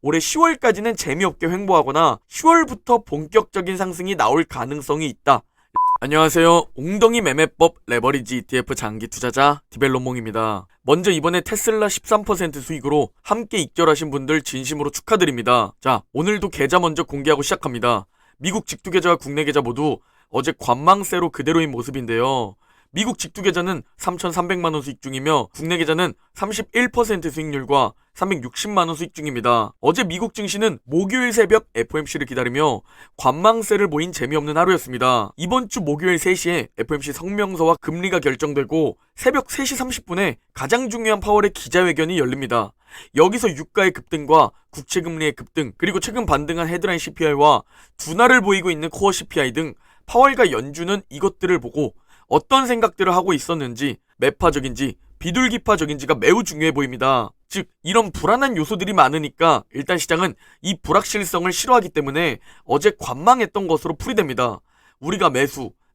올해 10월까지는 재미없게 횡보하거나 10월부터 본격적인 상승이 나올 가능성이 있다. 안녕하세요. 웅덩이 매매법 레버리지 ETF 장기 투자자 디벨로몽입니다. 먼저 이번에 테슬라 13% 수익으로 함께 입결하신 분들 진심으로 축하드립니다. 자, 오늘도 계좌 먼저 공개하고 시작합니다. 미국 직투 계좌와 국내 계좌 모두 어제 관망세로 그대로인 모습인데요. 미국 직투 계좌는 3,300만원 수익 중이며 국내 계좌는 31% 수익률과 360만원 수익 중입니다. 어제 미국 증시는 목요일 새벽 FOMC를 기다리며 관망세를 보인 재미없는 하루였습니다. 이번 주 목요일 3시에 FOMC 성명서와 금리가 결정되고 새벽 3시 30분에 가장 중요한 파월의 기자회견이 열립니다. 여기서 유가의 급등과 국채금리의 급등, 그리고 최근 반등한 헤드라인 CPI와 둔화를 보이고 있는 코어 CPI 등 파월과 연준은 이것들을 보고 어떤 생각들을 하고 있었는지, 매파적인지 비둘기파적인지가 매우 중요해 보입니다. 즉, 이런 불안한 요소들이 많으니까 일단 시장은 이 불확실성을 싫어하기 때문에 어제 관망했던 것으로 풀이됩니다. 우리가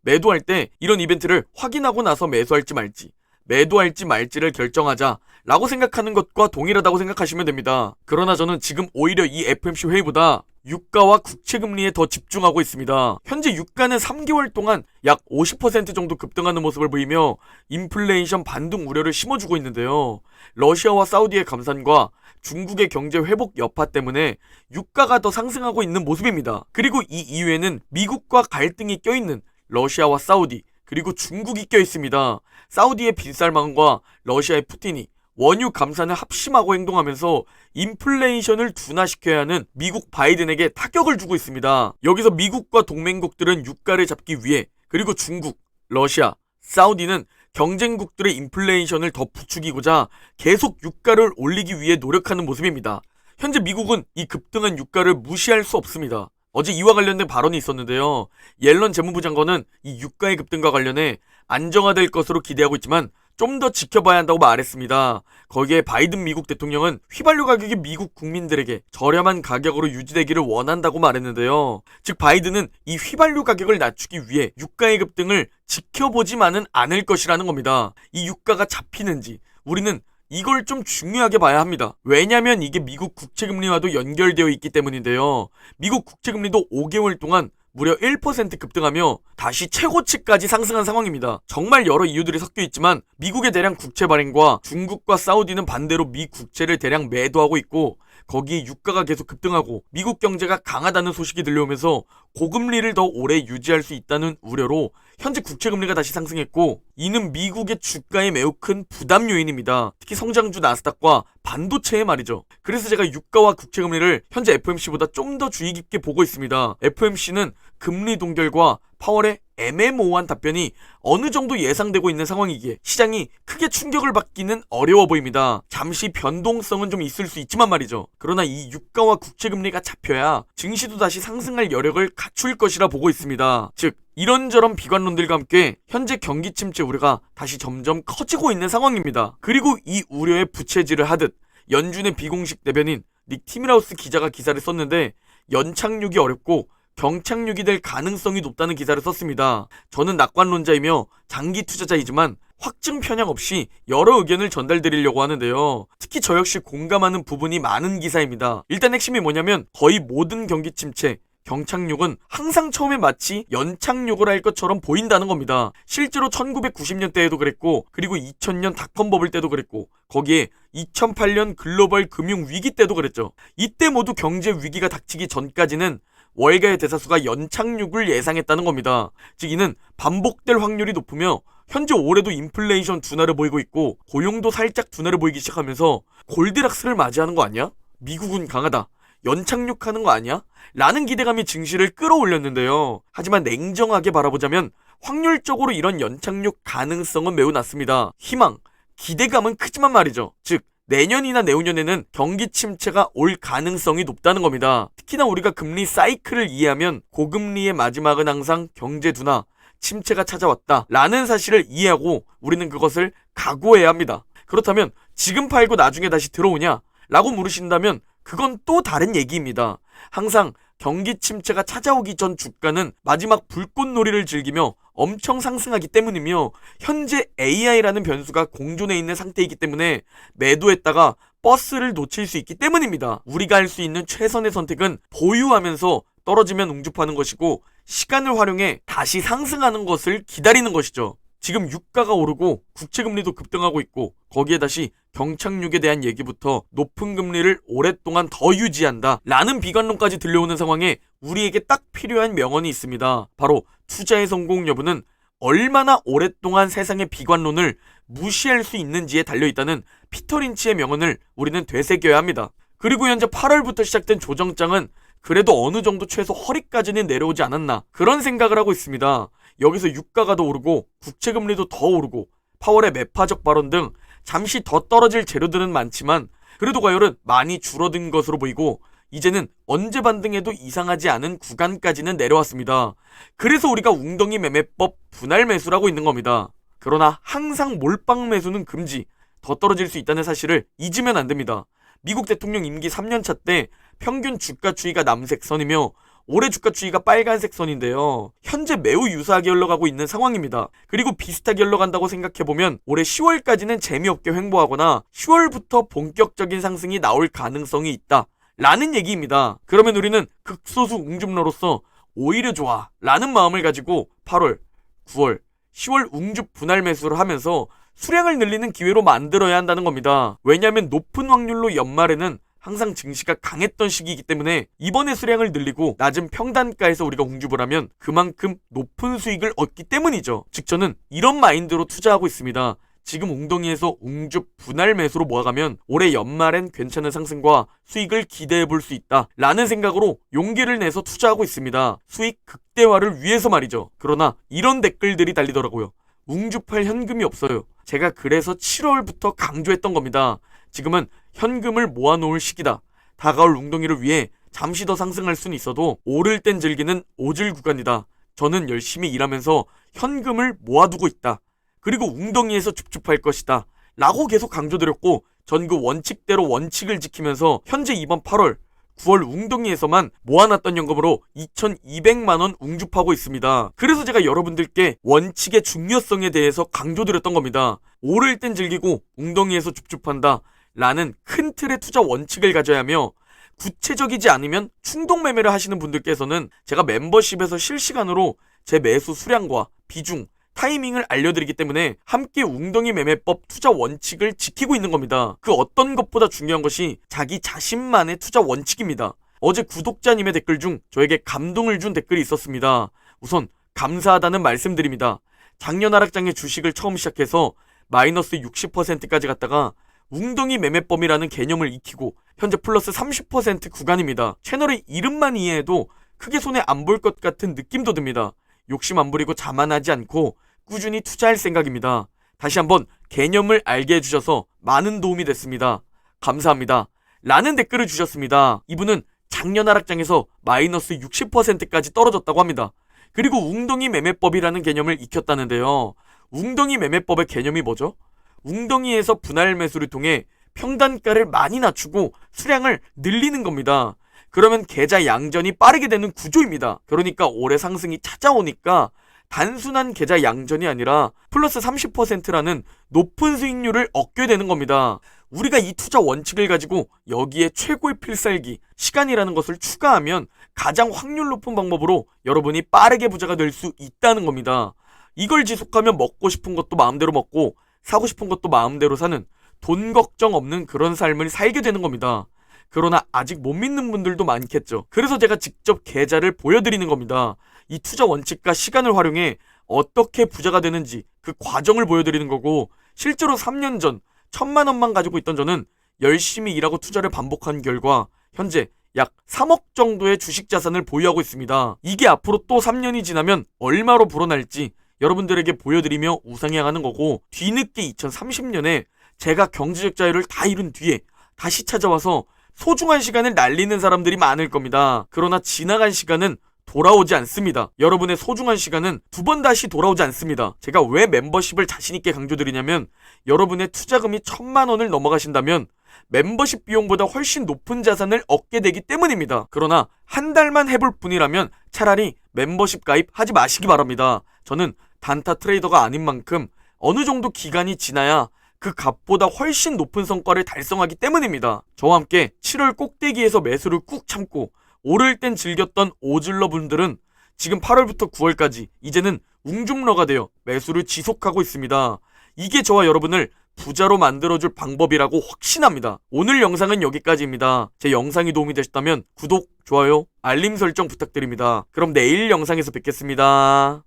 매도할 때 이런 이벤트를 확인하고 나서 매수할지 말지, 매도할지 말지를 결정하자 라고 생각하는 것과 동일하다고 생각하시면 됩니다. 그러나 저는 지금 오히려 이 FOMC 회의보다 유가와 국채금리에 더 집중하고 있습니다. 현재 유가는 3개월 동안 약 50% 정도 급등하는 모습을 보이며 인플레이션 반등 우려를 심어주고 있는데요. 러시아와 사우디의 감산과 중국의 경제 회복 여파 때문에 유가가 더 상승하고 있는 모습입니다. 그리고 이 이후에는 미국과 갈등이 껴있는 러시아와 사우디, 그리고 중국이 껴있습니다. 사우디의 빈살만과 러시아의 푸틴이 원유 감산을 합심하고 행동하면서 인플레이션을 둔화시켜야 하는 미국 바이든에게 타격을 주고 있습니다. 여기서 미국과 동맹국들은 유가를 잡기 위해, 그리고 중국, 러시아, 사우디는 경쟁국들의 인플레이션을 더 부추기고자 계속 유가를 올리기 위해 노력하는 모습입니다. 현재 미국은 이 급등한 유가를 무시할 수 없습니다. 어제 이와 관련된 발언이 있었는데요. 옐런 재무부 장관은 이 유가의 급등과 관련해 안정화될 것으로 기대하고 있지만 좀 더 지켜봐야 한다고 말했습니다. 거기에 바이든 미국 대통령은 휘발유 가격이 미국 국민들에게 저렴한 가격으로 유지되기를 원한다고 말했는데요. 즉, 바이든은 이 휘발유 가격을 낮추기 위해 유가의 급등을 지켜보지만은 않을 것이라는 겁니다. 이 유가가 잡히는지 우리는 이걸 좀 중요하게 봐야 합니다. 왜냐면 이게 미국 국채금리와도 연결되어 있기 때문인데요. 미국 국채금리도 5개월 동안 무려 1% 급등하며 다시 최고치까지 상승한 상황입니다. 정말 여러 이유들이 섞여 있지만 미국의 대량 국채 발행과 중국과 사우디는 반대로 미 국채를 대량 매도하고 있고, 거기에 유가가 계속 급등하고 미국 경제가 강하다는 소식이 들려오면서 고금리를 더 오래 유지할 수 있다는 우려로 현재 국채금리가 다시 상승했고, 이는 미국의 주가에 매우 큰 부담 요인입니다. 특히 성장주 나스닥과 반도체에 말이죠. 그래서 제가 유가와 국채금리를 현재 FOMC보다 좀 더 주의 깊게 보고 있습니다. FOMC는 금리 동결과 파월의 애매모호한 답변이 어느 정도 예상되고 있는 상황이기에 시장이 크게 충격을 받기는 어려워 보입니다. 잠시 변동성은 좀 있을 수 있지만 말이죠. 그러나 이 유가와 국채금리가 잡혀야 증시도 다시 상승할 여력을 갖출 것이라 보고 있습니다. 즉, 이런저런 비관론들과 함께 현재 경기 침체 우려가 다시 점점 커지고 있는 상황입니다. 그리고 이 우려에 부채질을 하듯 연준의 비공식 대변인 닉 티밀하우스 기자가 기사를 썼는데, 연착륙이 어렵고 경착륙이 될 가능성이 높다는 기사를 썼습니다. 저는 낙관론자이며 장기 투자자이지만 확증 편향 없이 여러 의견을 전달드리려고 하는데요. 특히 저 역시 공감하는 부분이 많은 기사입니다. 일단 핵심이 뭐냐면 거의 모든 경기 침체, 경착륙은 항상 처음에 마치 연착륙을 할 것처럼 보인다는 겁니다. 실제로 1990년대에도 그랬고, 그리고 2000년 닷컴 버블 때도 그랬고, 거기에 2008년 글로벌 금융위기 때도 그랬죠. 이때 모두 경제 위기가 닥치기 전까지는 월가의 대사수가 연착륙을 예상했다는 겁니다. 즉, 이는 반복될 확률이 높으며 현재 올해도 인플레이션 둔화를 보이고 있고 고용도 살짝 둔화를 보이기 시작하면서 골디락스를 맞이하는 거 아니야? 미국은 강하다, 연착륙하는 거 아니야? 라는 기대감이 증시를 끌어올렸는데요. 하지만 냉정하게 바라보자면 확률적으로 이런 연착륙 가능성은 매우 낮습니다. 희망, 기대감은 크지만 말이죠. 즉, 내년이나 내후년에는 경기 침체가 올 가능성이 높다는 겁니다. 특히나 우리가 금리 사이클을 이해하면 고금리의 마지막은 항상 경제 둔화, 침체가 찾아왔다 라는 사실을 이해하고 우리는 그것을 각오해야 합니다. 그렇다면 지금 팔고 나중에 다시 들어오냐? 라고 물으신다면 그건 또 다른 얘기입니다. 항상 경기 침체가 찾아오기 전 주가는 마지막 불꽃놀이를 즐기며 엄청 상승하기 때문이며 현재 AI라는 변수가 공존해 있는 상태이기 때문에 매도했다가 버스를 놓칠 수 있기 때문입니다. 우리가 할 수 있는 최선의 선택은 보유하면서 떨어지면 웅줍하는 것이고 시간을 활용해 다시 상승하는 것을 기다리는 것이죠. 지금 유가가 오르고 국채금리도 급등하고 있고 거기에 다시 경착륙에 대한 얘기부터 높은 금리를 오랫동안 더 유지한다 라는 비관론까지 들려오는 상황에 우리에게 딱 필요한 명언이 있습니다. 바로 투자의 성공 여부는 얼마나 오랫동안 세상의 비관론을 무시할 수 있는지에 달려있다는 피터 린치의 명언을 우리는 되새겨야 합니다. 그리고 현재 8월부터 시작된 조정장은 그래도 어느 정도 최소 허리까지는 내려오지 않았나 그런 생각을 하고 있습니다. 여기서 유가가 더 오르고 국채금리도 더 오르고 파월의 매파적 발언 등 잠시 더 떨어질 재료들은 많지만 그래도 과열은 많이 줄어든 것으로 보이고 이제는 언제 반등해도 이상하지 않은 구간까지는 내려왔습니다. 그래서 우리가 웅덩이 매매법 분할 매수라고 있는 겁니다. 그러나 항상 몰빵 매수는 금지, 더 떨어질 수 있다는 사실을 잊으면 안 됩니다. 미국 대통령 임기 3년차 때 평균 주가 추이가 남색 선이며 올해 주가 추이가 빨간색 선인데요. 현재 매우 유사하게 흘러가고 있는 상황입니다. 그리고 비슷하게 흘러간다고 생각해보면 올해 10월까지는 재미없게 횡보하거나 10월부터 본격적인 상승이 나올 가능성이 있다 라는 얘기입니다. 그러면 우리는 극소수 웅줍러로서 오히려 좋아 라는 마음을 가지고 8월, 9월, 10월 웅줍 분할 매수를 하면서 수량을 늘리는 기회로 만들어야 한다는 겁니다. 왜냐하면 높은 확률로 연말에는 항상 증시가 강했던 시기이기 때문에 이번에 수량을 늘리고 낮은 평단가에서 우리가 웅줍을 하면 그만큼 높은 수익을 얻기 때문이죠. 즉 저는 이런 마인드로 투자하고 있습니다. 지금 웅덩이에서 웅줍 분할 매수로 모아가면 올해 연말엔 괜찮은 상승과 수익을 기대해 볼 수 있다 라는 생각으로 용기를 내서 투자하고 있습니다. 수익 극대화를 위해서 말이죠. 그러나 이런 댓글들이 달리더라고요. 웅줍할 현금이 없어요. 제가 그래서 7월부터 강조했던 겁니다. 지금은 현금을 모아놓을 시기다. 다가올 웅덩이를 위해 잠시 더 상승할 수는 있어도 오를 땐 즐기는 오질 구간이다. 저는 열심히 일하면서 현금을 모아두고 있다. 그리고 웅덩이에서 줍줍할 것이다 라고 계속 강조드렸고 전 그 원칙대로 원칙을 지키면서 현재 이번 8월 9월 웅덩이에서만 모아놨던 연금으로 2,200만원 웅줍하고 있습니다. 그래서 제가 여러분들께 원칙의 중요성에 대해서 강조드렸던 겁니다. 오를 땐 즐기고 웅덩이에서 줍줍한다 라는 큰 틀의 투자 원칙을 가져야 하며 구체적이지 않으면 충동 매매를 하시는 분들께서는 제가 멤버십에서 실시간으로 제 매수 수량과 비중, 타이밍을 알려드리기 때문에 함께 웅덩이 매매법 투자 원칙을 지키고 있는 겁니다. 그 어떤 것보다 중요한 것이 자기 자신만의 투자 원칙입니다. 어제 구독자님의 댓글 중 저에게 감동을 준 댓글이 있었습니다. 우선 감사하다는 말씀드립니다. 작년 하락장에 주식을 처음 시작해서 마이너스 60%까지 갔다가 웅덩이 매매법이라는 개념을 익히고 현재 플러스 30% 구간입니다. 채널의 이름만 이해해도 크게 손에 안 볼 것 같은 느낌도 듭니다. 욕심 안 부리고 자만하지 않고 꾸준히 투자할 생각입니다. 다시 한번 개념을 알게 해주셔서 많은 도움이 됐습니다. 감사합니다. 라는 댓글을 주셨습니다. 이분은 작년 하락장에서 마이너스 60%까지 떨어졌다고 합니다. 그리고 웅덩이 매매법이라는 개념을 익혔다는데요. 웅덩이 매매법의 개념이 뭐죠? 웅덩이에서 분할 매수를 통해 평단가를 많이 낮추고 수량을 늘리는 겁니다. 그러면 계좌 양전이 빠르게 되는 구조입니다. 그러니까 올해 상승이 찾아오니까 단순한 계좌 양전이 아니라 플러스 30%라는 높은 수익률을 얻게 되는 겁니다. 우리가 이 투자 원칙을 가지고 여기에 최고의 필살기, 시간이라는 것을 추가하면 가장 확률 높은 방법으로 여러분이 빠르게 부자가 될 수 있다는 겁니다. 이걸 지속하면 먹고 싶은 것도 마음대로 먹고 사고 싶은 것도 마음대로 사는 돈 걱정 없는 그런 삶을 살게 되는 겁니다. 그러나 아직 못 믿는 분들도 많겠죠. 그래서 제가 직접 계좌를 보여드리는 겁니다. 이 투자 원칙과 시간을 활용해 어떻게 부자가 되는지 그 과정을 보여드리는 거고 실제로 3년 전 1,000만 원만 가지고 있던 저는 열심히 일하고 투자를 반복한 결과 현재 약 3억 정도의 주식 자산을 보유하고 있습니다. 이게 앞으로 또 3년이 지나면 얼마로 불어날지 여러분들에게 보여드리며 우상향하는 거고 뒤늦게 2030년에 제가 경제적 자유를 다 이룬 뒤에 다시 찾아와서 소중한 시간을 날리는 사람들이 많을 겁니다. 그러나 지나간 시간은 돌아오지 않습니다. 여러분의 소중한 시간은 두 번 다시 돌아오지 않습니다. 제가 왜 멤버십을 자신있게 강조드리냐면 여러분의 투자금이 1,000만 원을 넘어가신다면 멤버십 비용보다 훨씬 높은 자산을 얻게 되기 때문입니다. 그러나 한 달만 해볼 뿐이라면 차라리 멤버십 가입하지 마시기 바랍니다. 저는 단타 트레이더가 아닌 만큼 어느 정도 기간이 지나야 그 값보다 훨씬 높은 성과를 달성하기 때문입니다. 저와 함께 7월 꼭대기에서 매수를 꾹 참고 오를 땐 즐겼던 오질러 분들은 지금 8월부터 9월까지 이제는 웅중러가 되어 매수를 지속하고 있습니다. 이게 저와 여러분을 부자로 만들어줄 방법이라고 확신합니다. 오늘 영상은 여기까지입니다. 제 영상이 도움이 되셨다면 구독, 좋아요, 알림 설정 부탁드립니다. 그럼 내일 영상에서 뵙겠습니다.